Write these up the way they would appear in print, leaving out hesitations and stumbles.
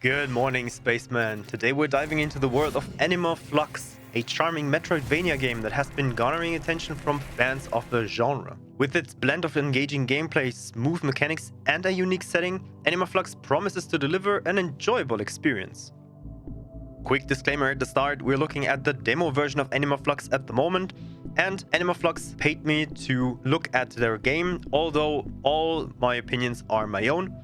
Good morning, spacemen. Today we're diving into the world of Anima Flux, a charming Metroidvania game that has been garnering attention from fans of the genre. With its blend of engaging gameplay, smooth mechanics, and a unique setting, Anima Flux promises to deliver an enjoyable experience. Quick disclaimer at the start, we're looking at the demo version of Anima Flux at the moment, and Anima Flux paid me to look at their game, although all my opinions are my own.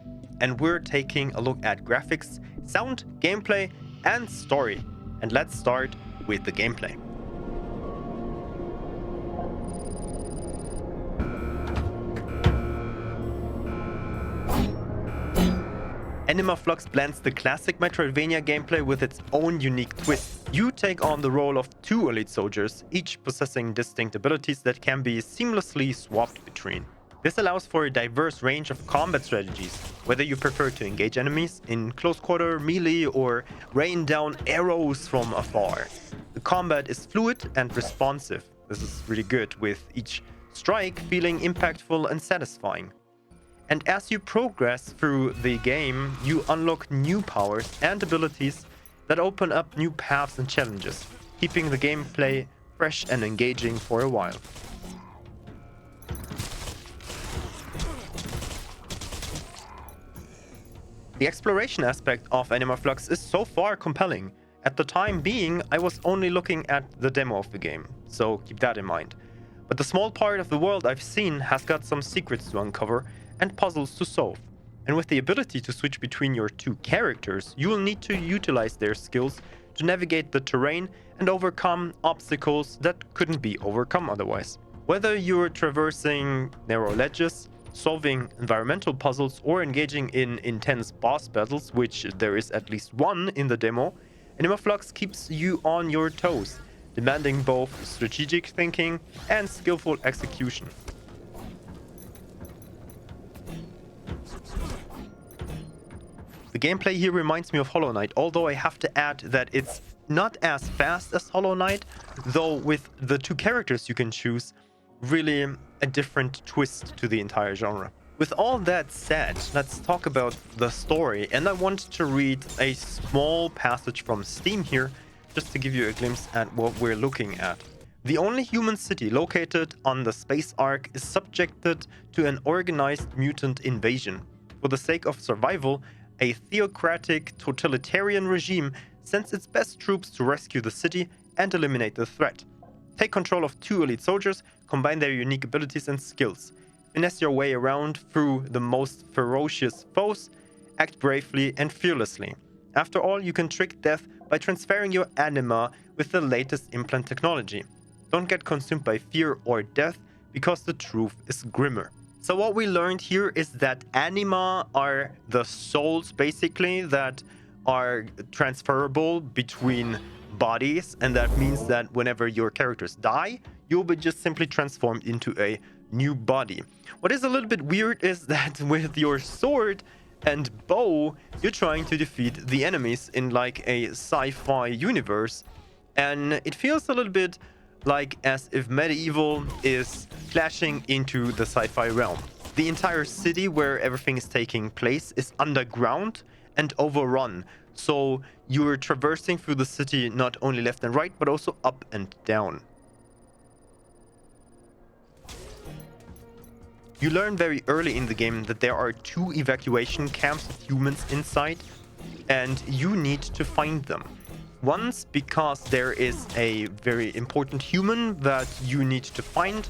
And we're taking a look at graphics, sound, gameplay, and story. And let's start with the gameplay. Anima Flux blends the classic Metroidvania gameplay with its own unique twist. You take on the role of two elite soldiers, each possessing distinct abilities that can be seamlessly swapped between. This allows for a diverse range of combat strategies, whether you prefer to engage enemies in close quarter, melee, or rain down arrows from afar. The combat is fluid and responsive. This is really good, with each strike feeling impactful and satisfying. And as you progress through the game, you unlock new powers and abilities that open up new paths and challenges, keeping the gameplay fresh and engaging for a while. The exploration aspect of Anima Flux is so far compelling. At the time being, I was only looking at the demo of the game, so keep that in mind. But the small part of the world I've seen has got some secrets to uncover and puzzles to solve. And with the ability to switch between your two characters, you will need to utilize their skills to navigate the terrain and overcome obstacles that couldn't be overcome otherwise. Whether you're traversing narrow ledges, solving environmental puzzles, or engaging in intense boss battles, which there is at least one in the demo, Anima Flux keeps you on your toes, demanding both strategic thinking and skillful execution. The gameplay here reminds me of Hollow Knight, although I have to add that it's not as fast as Hollow Knight, though with the two characters you can choose, really a different twist to the entire genre. With all that said, let's talk about the story, and I want to read a small passage from Steam here, just to give you a glimpse at what we're looking at. The only human city located on the space arc is subjected to an organized mutant invasion. For the sake of survival, a theocratic totalitarian regime sends its best troops to rescue the city and eliminate the threat. Take control of two elite soldiers, combine their unique abilities and skills. Finesse your way around through the most ferocious foes, act bravely and fearlessly. After all, you can trick death by transferring your anima with the latest implant technology. Don't get consumed by fear or death, because the truth is grimmer. So what we learned here is that anima are the souls, basically, that are transferable between bodies, and that means that whenever your characters die, you'll be just simply transformed into a new body. What is a little bit weird is that with your sword and bow, you're trying to defeat the enemies in like a sci-fi universe, and it feels a little bit like as if medieval is flashing into the sci-fi realm. The entire city where everything is taking place is underground and overrun, so you're traversing through the city not only left and right, but also up and down. You learn very early in the game that there are two evacuation camps of humans inside, and you need to find them. Once because there is a very important human that you need to find,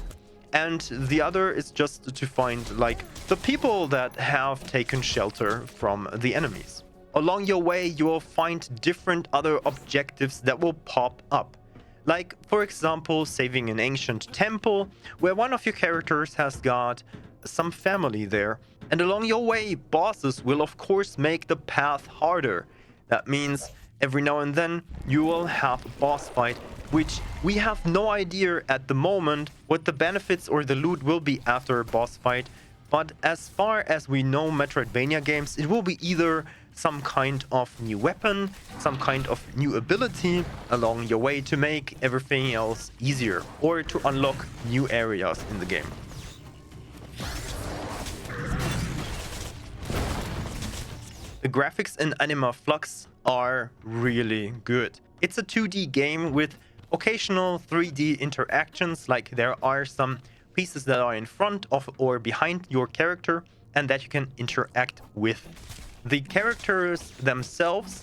and the other is just to find like the people that have taken shelter from the enemies. Along your way, you will find different other objectives that will pop up. Like, for example, saving an ancient temple, where one of your characters has got some family there. And along your way, bosses will of course make the path harder. That means every now and then you will have a boss fight, which we have no idea at the moment what the benefits or the loot will be after a boss fight. But as far as we know Metroidvania games, it will be either some kind of new weapon, some kind of new ability along your way to make everything else easier, or to unlock new areas in the game. The The graphics in Anima Flux are really good. It's a 2D game with occasional 3D interactions, like there are some pieces that are in front of or behind your character and that you can interact with. The characters themselves,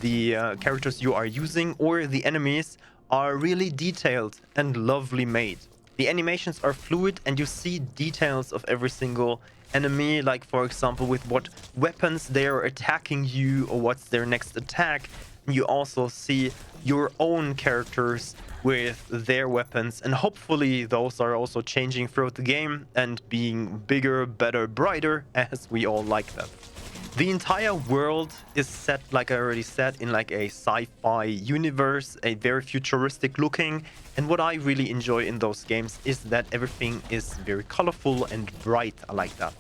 the characters you are using, or the enemies are really detailed and lovely made. The animations are fluid and you see details of every single enemy, like for example with what weapons they are attacking you or what's their next attack. You also see your own characters with their weapons, and hopefully those are also changing throughout the game and being bigger, better, brighter, as we all like them. The entire world is set, like I already said, in like a sci-fi universe, a very futuristic looking. And what I really enjoy in those games is that everything is very colorful and bright. I like that.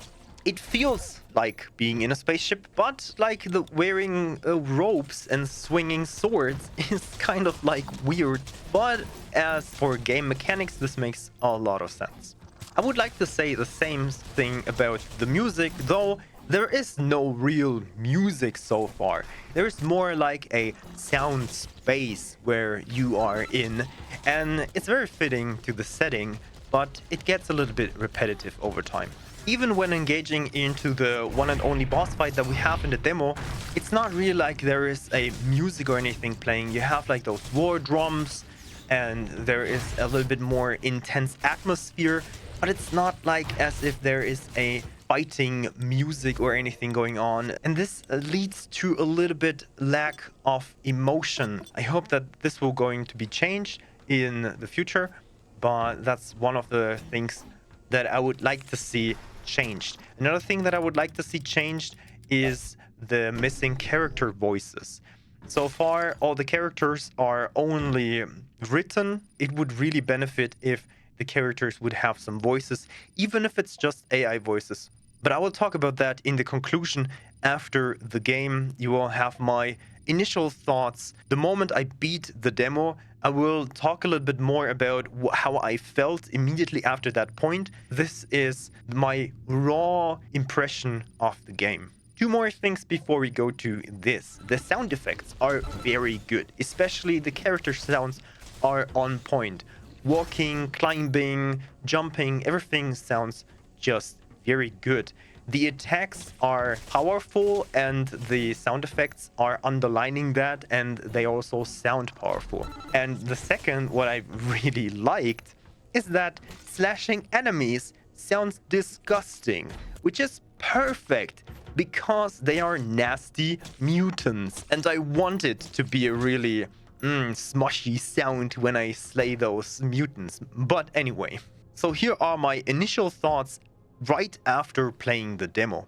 It feels like being in a spaceship, but like the wearing robes and swinging swords is kind of like weird. But as for game mechanics, this makes a lot of sense. I would like to say the same thing about the music, though there is no real music so far. There's more like a sound space where you are in, and it's very fitting to the setting, but it gets a little bit repetitive over time. Even when engaging into the one and only boss fight that we have in the demo, it's not really like there is a music or anything playing. You have like those war drums, and there is a little bit more intense atmosphere, but it's not like as if there is a fighting music or anything going on, and this leads to a little bit lack of emotion. I hope that this will going to be changed in the future, but that's one of the things that I would like to see changed. Another thing that I would like to see changed is the missing character voices. So far all the characters are only written. It would really benefit if the characters would have some voices, even if it's just AI voices. But I will talk about that in the conclusion after the game. You will have my initial thoughts. The moment I beat the demo, I will talk a little bit more about how I felt immediately after that point. This is my raw impression of the game. Two more things before we go to this. The sound effects are very good, especially the character sounds are on point. Walking, climbing, jumping, everything sounds just very good. The attacks are powerful and the sound effects are underlining that, and they also sound powerful. And the second, what I really liked, is that slashing enemies sounds disgusting, which is perfect because they are nasty mutants, and I want it to be a really smushy sound when I slay those mutants. But anyway, so here are my initial thoughts right after playing the demo.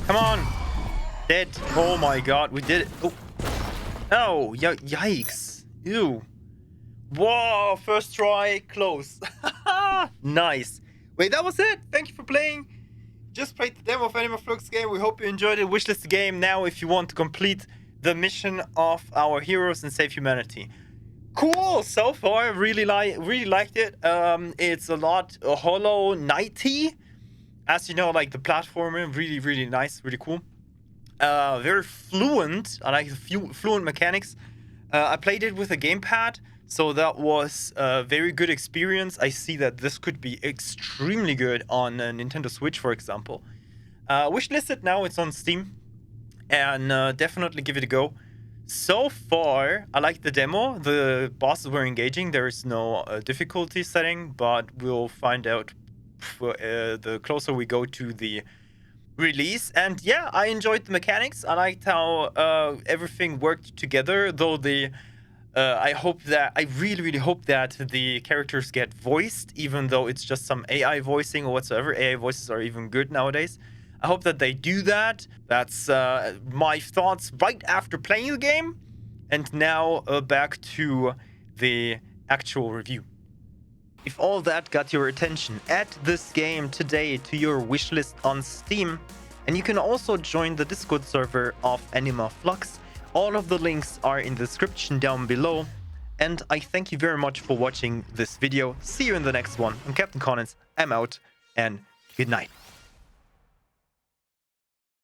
Come on! Dead. Oh my god, we did it. Oh, yikes. Ew. Whoa, first try, close. Nice. Wait, that was it. Thank you for playing. Just played the demo of Anima Flux game. We hope you enjoyed it. Wishlist the game now if you want to complete the mission of our heroes and save humanity. Cool. So far, really liked it. It's a lot Hollow Knighty. As you know, like the platformer, really nice, really cool. Very fluent. I like the fluent mechanics. I played it with a gamepad, so that was a very good experience. I see that this could be extremely good on a Nintendo Switch, for example. Wishlisted now, it's on Steam, and definitely give it a go. So far, I like the demo. The bosses were engaging. There is no difficulty setting, but we'll find out the closer we go to the release. And yeah, I enjoyed the mechanics. I liked how everything worked together, though I really hope that the characters get voiced, even though it's just some AI voicing or whatsoever. AI voices are even good nowadays. I hope that they do that. That's my thoughts right after playing the game. And now back to the actual review. If all that got your attention, add this game today to your wishlist on Steam. And you can also join the Discord server of Anima Flux. All of the links are in the description down below. And I thank you very much for watching this video. See you in the next one. I'm Captain Connens. I'm out, and good night.